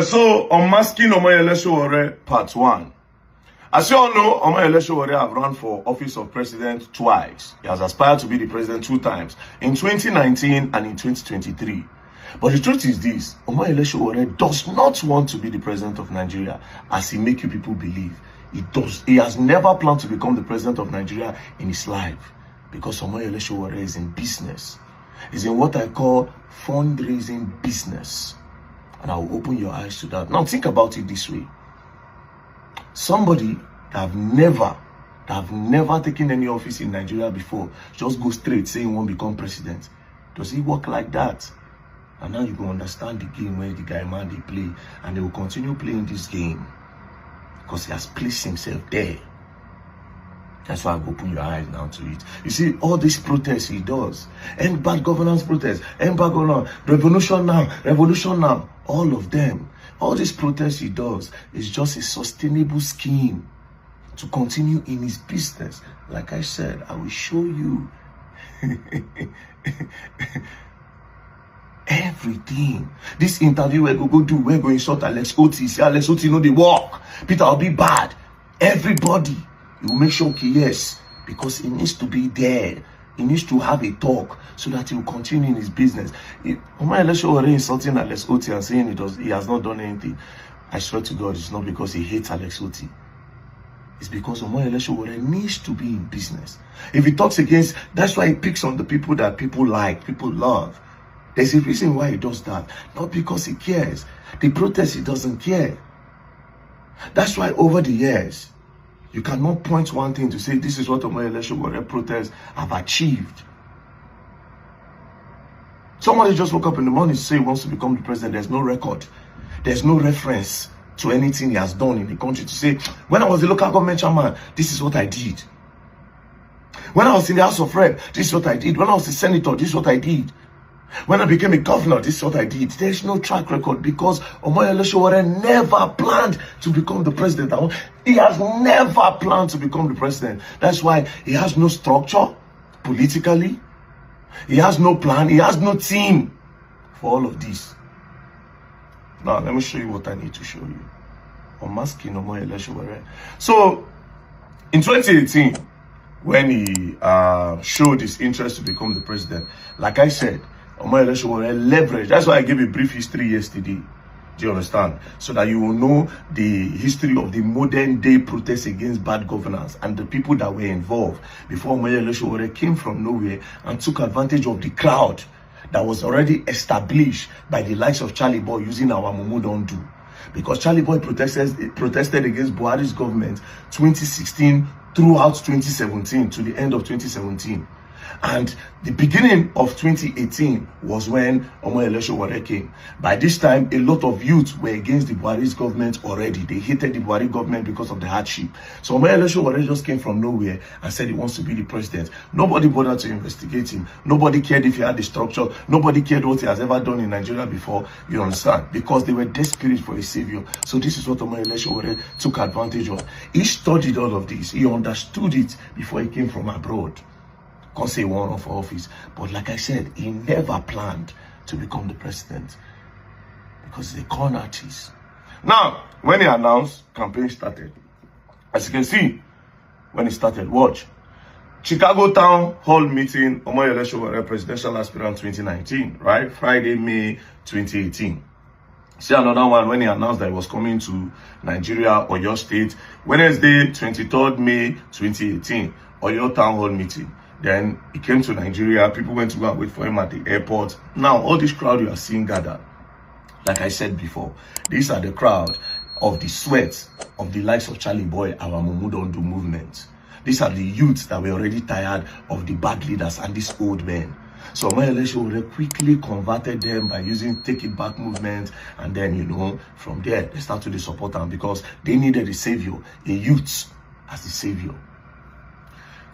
Alright, so unmasking Omoyele Sowore part 1. As you all know, Omoyele Sowore have run for office of president twice. He has aspired to be the president 2 times, in 2019 and in 2023. But the truth is this, Omoyele Sowore does not want to be the president of Nigeria, as he make you people believe. He has never planned to become the president of Nigeria in his life, because Omoyele Sowore is in business. He's in what I call fundraising business. And I will open your eyes to that. Now think about it this way. Somebody that have never taken any office in Nigeria before, just go straight saying he won't become president. Does he work like that? And now you can understand the game where the guy man they play, and they will continue playing this game because he has placed himself there. That's why I open your eyes now to it. You see, all these protests he does, end bad governance protests, end bad governance, revolution now, all of them, all these protests he does is just a sustainable scheme to continue in his business. Like I said, I will show you everything. This interview we're going to do, we're going to insult Alex Oti. See, Alex Oti know the work. Peter will be bad. Everybody. He will make sure, okay, yes, because he needs to be there. He needs to have a talk so that he will continue in his business. Omoyele Sowore insulting Alex Oti and saying he has not done anything. I swear to God, it's not because he hates Alex Oti. It's because Omoyele Sowore needs to be in business. If he talks against, that's why he picks on the people that people like, people love. There's a reason why he does that. Not because he cares. The protest, he doesn't care. That's why over the years, you cannot point one thing to say this is what Omoyele Sowore protests have achieved. Somebody just woke up in the morning to say he wants to become the president. There's no record. There's no reference to anything he has done in the country to say, when I was the local government chairman, this is what I did. When I was in the House of Rep, this is what I did. When I was a senator, this is what I did. When I became a governor, this is what I did. There's no track record because Omoyele Sowore never planned to become the president. He has never planned to become the president. That's why he has no structure politically. He has no plan. He has no team for all of this. Now, let me show you what I need to show you. Unmasking Omoyele Sowore. So, in 2018, when he showed his interest to become the president, like I said, Omoyele Sowore leverage. That's why I gave a brief history yesterday. Do you understand? So that you will know the history of the modern day protests against bad governance and the people that were involved before Omoyele Sowore came from nowhere and took advantage of the crowd that was already established by the likes of Charlie Boy using our Mumu Don't Do. Because Charlie Boy protested against Buhari's government 2016 throughout 2017 to the end of 2017. And the beginning of 2018 was when Omoyele Sowore came. By this time, a lot of youths were against the Buhari's government already. They hated the Buhari government because of the hardship. So Omoyele Sowore just came from nowhere and said he wants to be the president. Nobody bothered to investigate him. Nobody cared if he had the structure. Nobody cared what he has ever done in Nigeria before. You understand? Because they were desperate for a savior. So this is what Omoyele Sowore took advantage of. He studied all of this. He understood it before he came from abroad. Can't say one run for office, but like I said, he never planned to become the president because he's a con artist. Now, when he announced, campaign started. As you can see, when it started, watch. Chicago Town Hall meeting, Omoyele Sowore presidential aspirant 2019, right? Friday, May 2018. See another one when he announced that he was coming to Nigeria, Oyo State, Wednesday, 23rd May 2018, Oyo Town Hall meeting. Then he came to Nigeria. People went to go and wait for him at the airport. Now, all this crowd you are seeing gathered, like I said before, these are the crowd of the sweat of the likes of Charlie Boy, our Mumu Don't Do movement. These are the youths that were already tired of the bad leaders and these old men. So Omoyele Sowore quickly converted them by using Take It Back movement. And then, you know, from there, they started to support them because they needed a savior, a youth as the savior.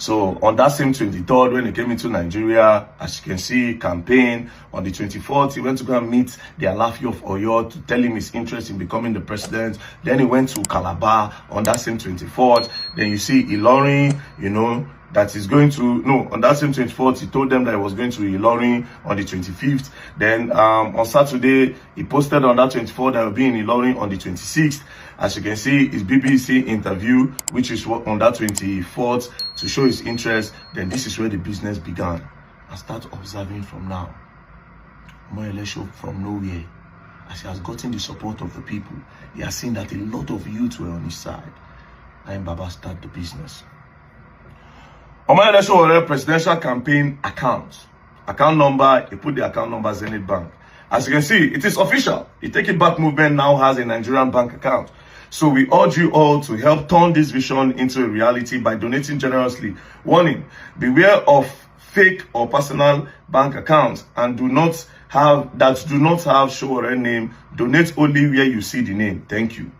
So on that same 23rd, when he came into Nigeria, as you can see, campaign. On the 24th, he went to go and meet the Alafi of Oyo to tell him his interest in becoming the president. Then he went to Calabar on that same 24th. Then you see Ilorin, you know, that is going to, no, on that same 24th, he told them that he was going to Ilorin on the 25th. Then on Saturday, he posted on that 24th that he will be in Ilorin on the 26th. As you can see, his BBC interview, which is on that 24th, to show his interest. Then this is where the business began. And start observing from now. Omoyele show from nowhere. As he has gotten the support of the people, he has seen that a lot of youth were on his side. And Baba start the business. Omoyele Sowore presidential campaign account. Account number, he put the account number Zenith Bank. As you can see, it is official. The Take It Back movement now has a Nigerian bank account. So we urge you all to help turn this vision into a reality by donating generously. Warning, beware of fake or personal bank accounts and do not have Sowore name. Donate only where you see the name. Thank you.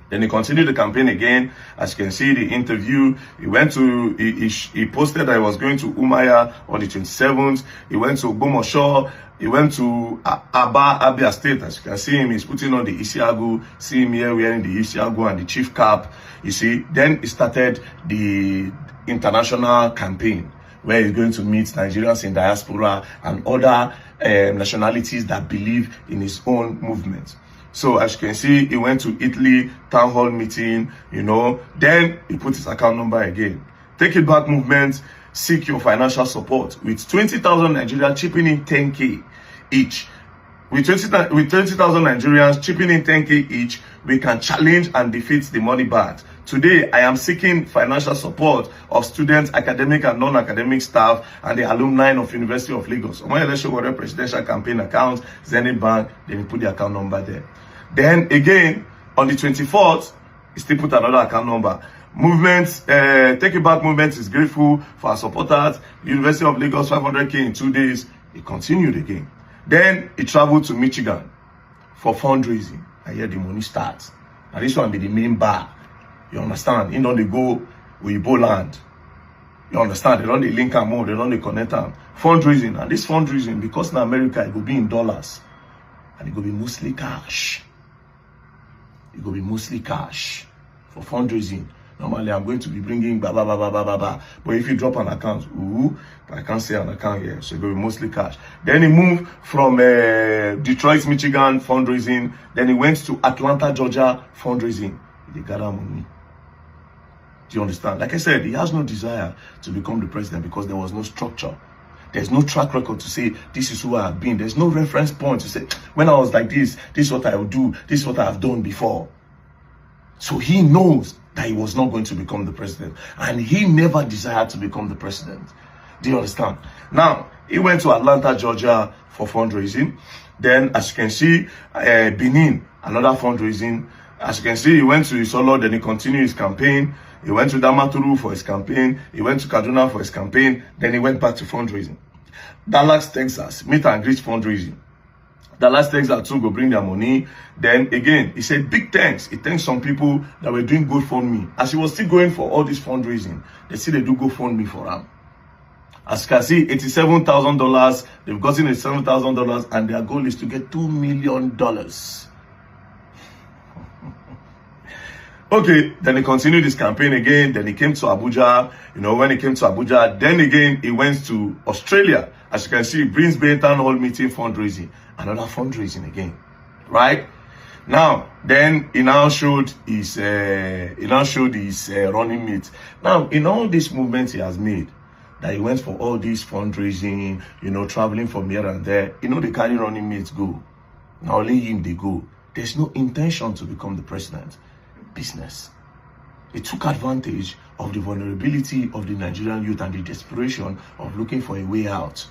Then he continued the campaign again. As you can see, the interview, he went to, he posted that he was going to Umuahia on the 27th. He went to Ogbomoso. He went to Abia State. As you can see him, he's putting on the Isiagu. See him here wearing the Isiagu and the chief cap. You see, then he started the international campaign, where he's going to meet Nigerians in diaspora and other nationalities that believe in his own movement. So as you can see, he went to Italy, town hall meeting, you know, then he put his account number again. Take It Back movement, seek your financial support. With 20,000 Nigerians chipping in 10K each. With 20,000 Nigerians chipping in 10K each, we can challenge and defeat the money bags. Today, I am seeking financial support of students, academic and non-academic staff, and the alumni of University of Lagos. Omoyele Sowore presidential campaign account, Zenith Bank, then we put the account number there. Then again, on the 24th, he still put another account number. Take It Back movement is grateful for our supporters. University of Lagos, 500K in 2 days. He continued again. Then he traveled to Michigan for fundraising. And here the money starts. And this one be the main bar. You understand? You know, they go with land. You understand? They don't link them more. They don't connect them. Fundraising. And this fundraising, because in America, it will be in dollars. And it will be mostly cash. It will be mostly cash for fundraising. Normally, I'm going to be bringing blah, blah, blah, blah, blah, blah, blah. But if you drop an account, but I can't say an account here. So it will be mostly cash. Then he moved from Detroit, Michigan, fundraising. Then he went to Atlanta, Georgia, fundraising. They gather money. Do you understand? Like I said, he has no desire to become the president because there was no structure. There's no track record to say, this is who I have been. There's no reference point to say, when I was like this is what I will do. This is what I have done before. So he knows that he was not going to become the president. And he never desired to become the president. Do you understand? Now, he went to Atlanta, Georgia for fundraising. Then, as you can see, Benin, another fundraising. As you can see, he went to Isolo, then he continued his campaign. He went to Damaturu for his campaign. He went to Kaduna for his campaign. Then he went back to fundraising. Dallas, Texas, meet and greet fundraising. Dallas, Texas too go bring their money. Then again, he said big thanks. He thanked some people that were doing GoFundMe. As he was still going for all this fundraising, they see they do GoFundMe for him. As you can see, $87,000. They've gotten $7,000 and their goal is to get $2 million. Okay, then he continued his campaign again. Then he came to Abuja. You know, when he came to Abuja, then again, he went to Australia. As you can see, Brisbane Town Hall meeting fundraising. Another fundraising again, right? Now, then he now showed his running mate. Now, in all these movements he has made, that he went for all this fundraising, you know, traveling from here and there, you know, they carry running mates go. Now only him they go. There's no intention to become the president. Business. They took advantage of the vulnerability of the Nigerian youth and the desperation of looking for a way out.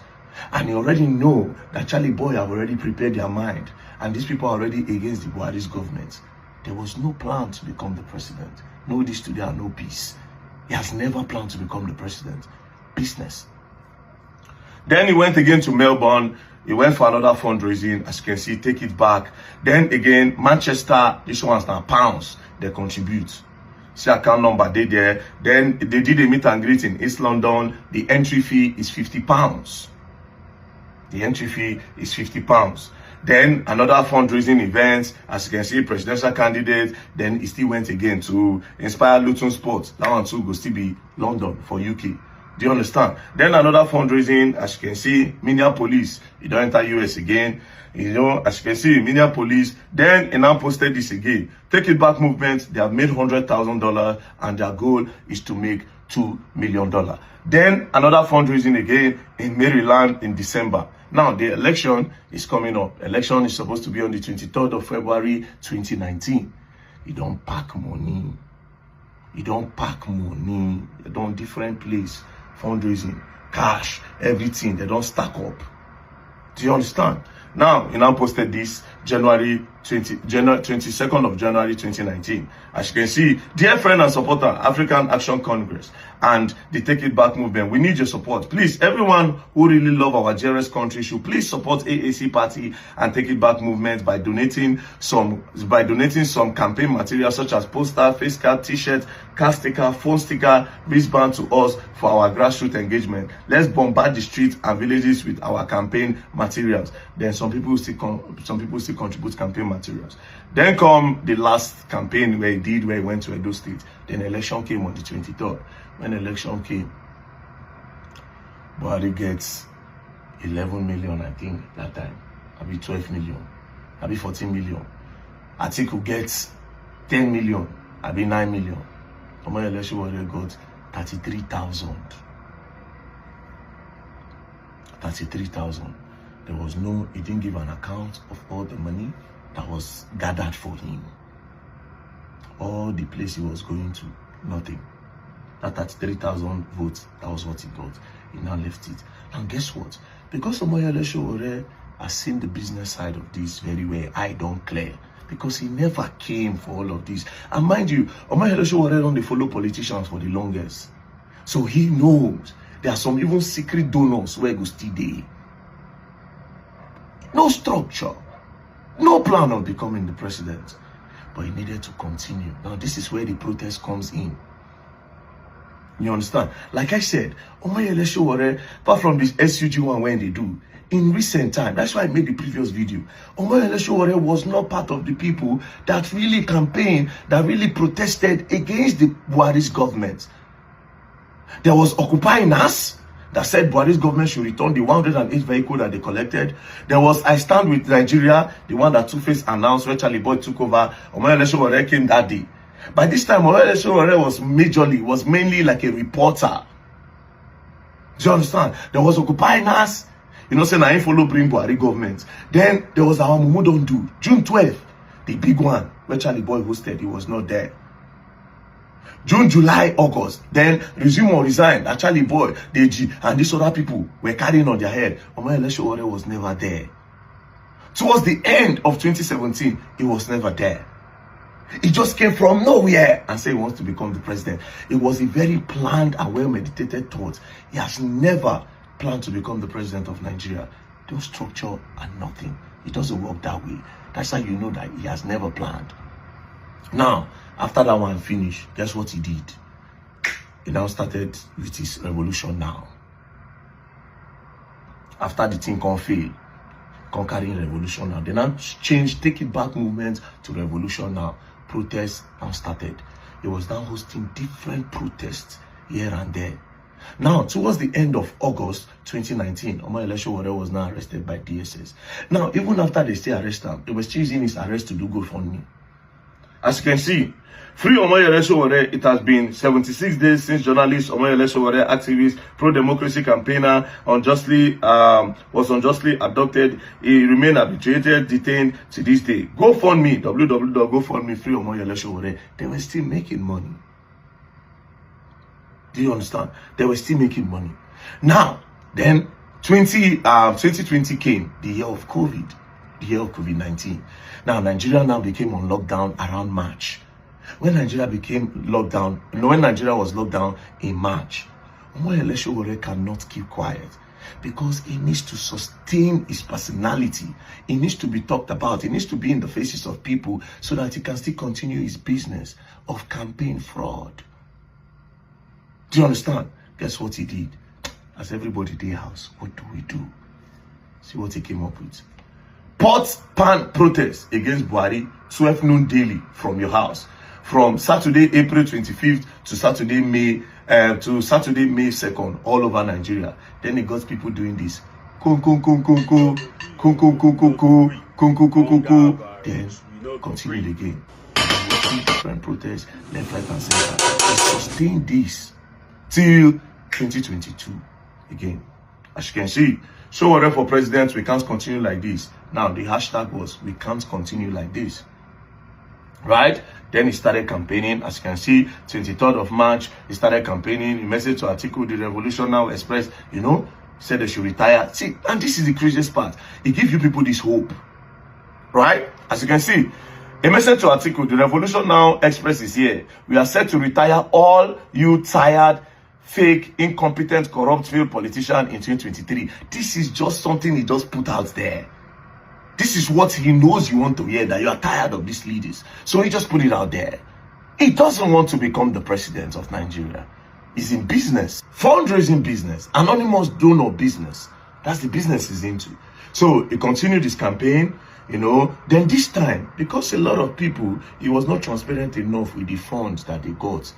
And you already know that Charlie Boy have already prepared their mind. And these people are already against the Buhari's government. There was no plan to become the president. No this today and no peace. He has never planned to become the president. Business. Then he went again to Melbourne. He went for another fundraising. As you can see, Take It Back. Then again, Manchester. This one's now pounds. They contribute. See account number, they there. Then they did a meet and greet in East London. The entry fee is £50. The entry fee is £50. Then another fundraising event, as you can see, presidential candidate. Then he still went again to Inspire Luton Sports. That one too will still be London for UK. Do you understand? Then another fundraising, as you can see, Minneapolis. He don't enter US again. You know, as you can see, Minneapolis. Then he now posted this again. Take It Back movement. They have made $100,000 and their goal is to make $2 million. Then another fundraising again in Maryland in December. Now the election is coming up. Election is supposed to be on the 23rd of February 2019. You don't pack money. You don't pack money. You don't different place. Fundraising, cash, everything. They don't stack up. Do you understand? Now, he now posted this 22nd of January 2019. As you can see, dear friend and supporter, African Action Congress and the Take It Back movement, we need your support. Please, everyone who really love our dearest country should please support AAC Party and Take It Back movement by donating some campaign materials such as poster, face card, t-shirt, car sticker, phone sticker, wristband to us for our grassroots engagement. Let's bombard the streets and villages with our campaign materials. Then some people still contribute campaign materials. Then come the last campaign where he went to Edo State. Then election came on the 23rd. When election came, Buhari gets 11 million, I think, that time. Maybe 12 million. Maybe 14 million. Atiku gets 10 million. Maybe 9 million. Omoyele got 33,000. 33,000. There was no, he didn't give an account of all the money that was gathered for him. All the place he was going to, nothing. That 33,000 votes, that was what he got. He now left it. And guess what? Because Omoyele has seen the business side of this very well, I don't clear. Because he never came for all of this. And mind you, Omoyele don't follow politicians for the longest. So he knows there are some even secret donors where go still there. No structure, no plan on becoming the president. But he needed to continue. Now this is where the protest comes in. You understand? Like I said, Omoyele, apart from this SUG one when they do, in recent time, that's why I made the previous video, Omoyele was not part of the people that really campaigned, that really protested against the Buhari's government. There was Occupy Nas that said Buhari's government should return the 108 vehicles that they collected. There was I Stand With Nigeria, the one that Two-Face announced when Charlie Boy took over. Omoyele came that day. By this time, Omoyele was mainly like a reporter. Do you understand? There was Occupy Nas, you know, saying I ain't follow bring Buhari government. Then there was our Mumu Don't Do, June 12th, the big one, where Charlie Boy hosted, he was not there. June, July, August, then resume or resign. That Charlie Boy, Deji, and these other people were carrying on their head. Omoyele was never there. Towards the end of 2017, he was never there. He just came from nowhere and said he wants to become the president. It was a very planned and well-meditated thought. He has never planned to become the president of Nigeria. No structure and nothing. It doesn't work that way. That's how you know that he has never planned. Now, after that one finished, guess what he did? He now started with his revolution now. After the thing can fail, conquering revolution now. They now changed, Take It Back movement to revolution now. Protests now started. He was now hosting different protests here and there. Now, towards the end of August 2019, Omoyele was now arrested by DSS. Now, even after they still arrested him, they were still using his arrest to do GoFundMe. As you can see, free Omoyele, it has been 76 days since journalist Omoyele, activist, pro-democracy campaigner, was unjustly abducted. He remained arbitrated, detained to this day. GoFundMe, www.gofundme, free Omoyele. They were still making money. Do you understand? They were still making money. Now, then 2020 came, the year of COVID. The year of COVID-19. Now, Nigeria now became on lockdown around March. When Nigeria was locked down in March, Omoyele cannot keep quiet because he needs to sustain his personality. He needs to be talked about. He needs to be in the faces of people so that he can still continue his business of campaign fraud. Do you understand? Guess what he did? As everybody in the house, what do we do? See what he came up with. pot pan protest against Buhari, 12 noon daily from your house. From Saturday, April 25th to Saturday, May 2nd, all over Nigeria. Then it got people doing this. Then continued again. Different protests, left, right, and center. They sustained this till 2022 again. As you can see, Sowore for president, we can't continue like this. Now the hashtag was, we can't continue like this. Right? Then he started campaigning. As you can see, 23rd of March, he started campaigning. He messaged to Article, the Revolution Now Express, said they should retire. See, and this is the craziest part. He gives you people this hope. Right? As you can see, a message to Article, the Revolution Now Express is here. We are set to retire all you tired, fake, incompetent, corrupt, failed politicians in 2023. This is just something he just put out there. This is what he knows you want to hear, that you are tired of these leaders. So he just put it out there. He doesn't want to become the president of Nigeria. He's in business, fundraising business, anonymous donor business. That's the business he's into. So he continued his campaign, Then this time, because a lot of people, he was not transparent enough with the funds that they got.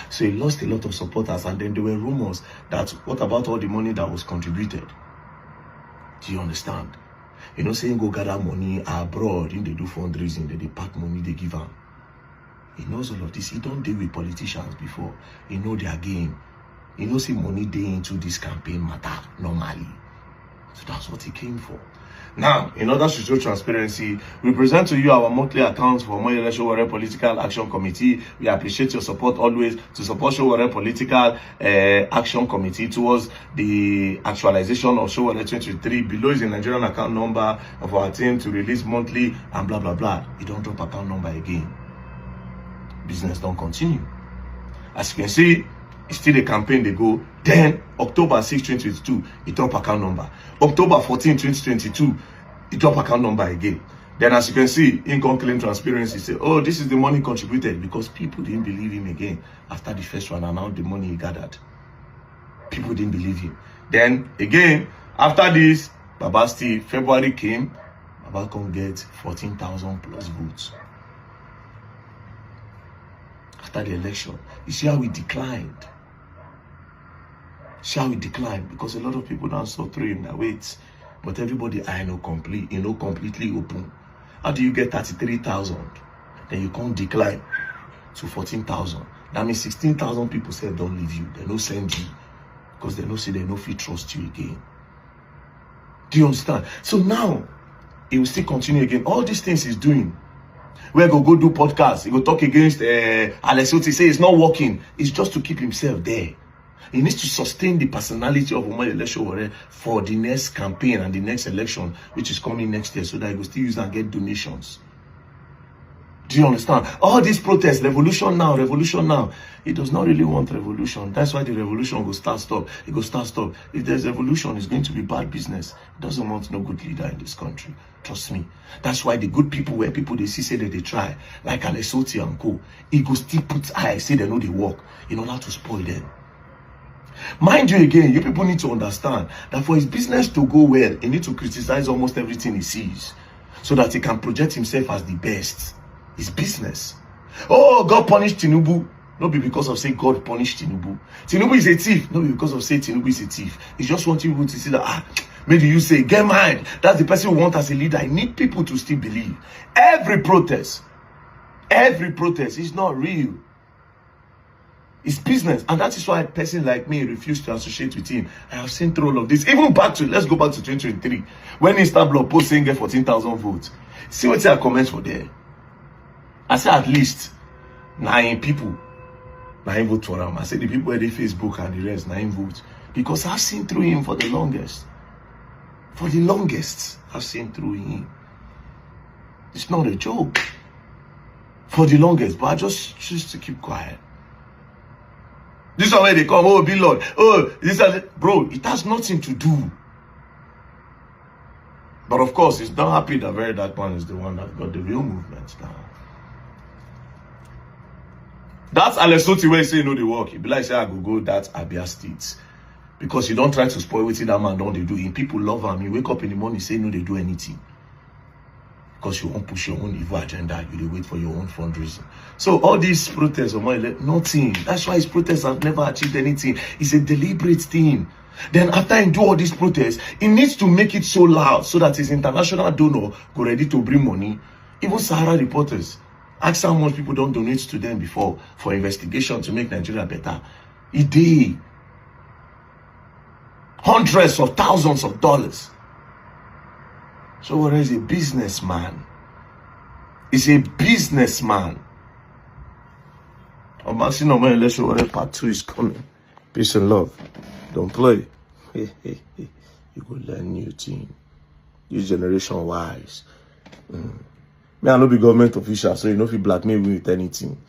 So he lost a lot of supporters, and then there were rumors that, what about all the money that was contributed? Do you understand? Saying go gather money abroad, they do fundraising, they pack money, they give them. He knows all of this. He don't deal with politicians before. He know their game. He knows money they into this campaign matter normally. So that's what he came for. Now, in order to show transparency, we present to you our monthly accounts for Omoyele Sowore Political Action Committee. We appreciate your support always to support Sowore Political Action Committee towards the actualization of Sowore 2023. Below is the Nigerian account number of our team to release monthly and blah, blah, blah. You don't drop account number again. Business don't continue. As you can see, it's still a campaign they go. Then October 6, 2022, he drop account number. October 14, 2022, he drop account number again. Then as you can see, income claim transparency say, oh, this is the money contributed, because people didn't believe him again after the first one and now the money he gathered. People didn't believe him. Then again, after this, Baba still, February came, Baba can get 14,000 plus votes. After the election, you see how he declined. Because a lot of people now saw through him that wait, but everybody completely open. How do you get 33,000? Then you can't decline to 14,000. That means 16,000 people said don't leave you. They don't send you because they don't say they don't feel trust you again. Do you understand? So now he will still continue again. All these things he's doing. Where go do podcasts. He go talk against Alessoti. Say it's not working. It's just to keep himself there. He needs to sustain the personality of Omoyele Sowore for the next campaign and the next election, which is coming next year, so that he will still use and get donations. Do you understand? All these protests, revolution now. He does not really want revolution. That's why the revolution will stop. It will stop. If there's revolution, it's going to be bad business. He doesn't want no good leader in this country. Trust me. That's why the good people, where people they see say that they try, like Alessoti and co, he go still put eyes, say they know they work in order to spoil them. Mind you again, you people need to understand that for his business to go well, he needs to criticize almost everything he sees so that he can project himself as the best. His business. Oh, God punished Tinubu. Not be because of say God punished Tinubu. Tinubu is a thief. Not be because of say Tinubu is a thief. He just wants people to see that, maybe you say, get mad. That's the person we want as a leader. I need people to still believe. Every protest is not real. It's business, and that is why a person like me refused to associate with him. I have seen through all of this. Even let's go back to 2023. When Insta blog post saying get 14,000 votes. See what I comment for there. I said at least 9 people. 9 votes for him. I said the people where they Facebook and the rest, 9 votes. Because I've seen through him for the longest. I've seen through him. It's not a joke. For the longest, but I just choose to keep quiet. This is where they come, oh, be Lord. Oh, this is bro, it has nothing to do. But of course, it's not happy that that man is the one that got the real movement now. That's Alessoti where he say no, they work. He be like, say, I go that Abia State. Because you don't try to spoil what that man don't they do. People love him. You wake up in the morning, say no, they do anything. because you won't push your own evil agenda. You wait for your own fundraising. So all these protests, Omoyele, nothing. That's why his protests have never achieved anything. It's a deliberate thing. Then after he do all these protests, he needs to make it so loud so that his international donor go ready to bring money. Even Sahara reporters, ask how much people don't donate to them before for investigation to make Nigeria better. He did. Hundreds of thousands of dollars. Sowore is a businessman. He's a businessman. Unmasking Omoyele Sowore part 2 is coming. Peace and love. Don't play. You go learn new thing. This generation wise. Me, I no be government official, so you know if you blackmail me with anything.